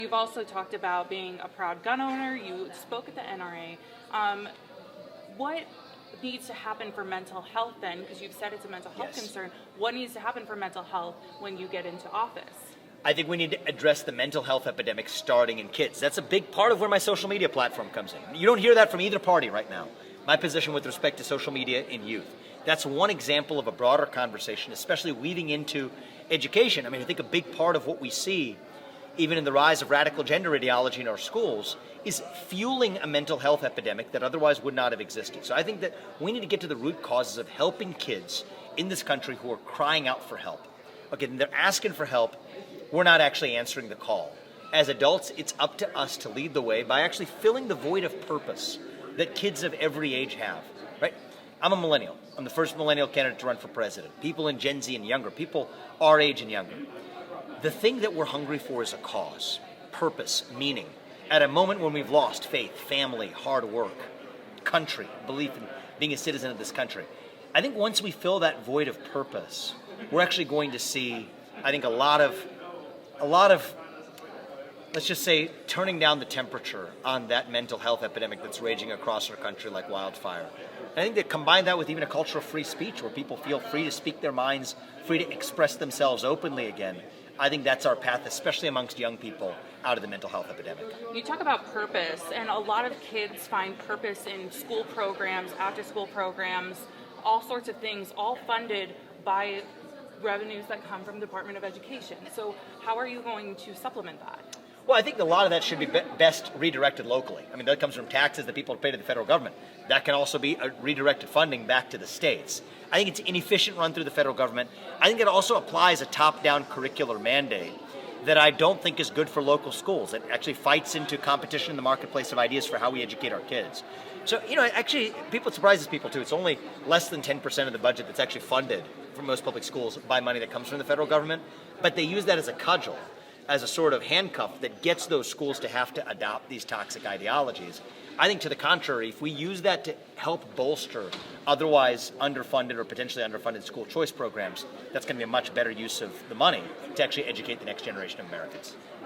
You've also talked about being a proud gun owner. You spoke at the NRA. What needs to happen for mental health then? Because you've said it's a mental health concern. What needs to happen for mental health when you get into office? I think we need to address the mental health epidemic starting in kids. That's a big part of where my social media platform comes in. You don't hear that from either party right now. My position with respect to social media in youth. That's one example of a broader conversation, especially weaving into education. I mean, I think a big part of what we see, even in the rise of radical gender ideology in our schools, is fueling a mental health epidemic that otherwise would not have existed. So I think that we need to get to the root causes of helping kids in this country who are crying out for help. Okay, they're asking for help. We're not actually answering the call. As adults, it's up to us to lead the way by actually filling the void of purpose that kids of every age have, right? I'm a millennial. I'm the first millennial candidate to run for president. People in Gen Z and younger, people our age and younger. The thing that we're hungry for is a cause, purpose, meaning. At a moment when we've lost faith, family, hard work, country, belief in being a citizen of this country. I think once we fill that void of purpose, we're actually going to see, I think, a lot of, let's just say, turning down the temperature on that mental health epidemic that's raging across our country like wildfire. And I think that combine that with even a culture of free speech where people feel free to speak their minds, free to express themselves openly again. I think that's our path, especially amongst young people, out of the mental health epidemic. You talk about purpose, and a lot of kids find purpose in school programs, after-school programs, all sorts of things, all funded by revenues that come from the Department of Education. So how are you going to supplement that? Well, I think a lot of that should be best redirected locally. I mean, that comes from taxes that people pay to the federal government. That can also be redirected funding back to the states. I think it's an inefficient run through the federal government. I think it also applies a top-down curricular mandate that I don't think is good for local schools. It actually fights into competition in the marketplace of ideas for how we educate our kids. So, actually, it surprises people too. It's only less than 10% of the budget that's actually funded for most public schools by money that comes from the federal government, but they use that as a cudgel, as a sort of handcuff that gets those schools to have to adopt these toxic ideologies. I think to the contrary, if we use that to help bolster otherwise underfunded or potentially underfunded school choice programs, that's going to be a much better use of the money to actually educate the next generation of Americans.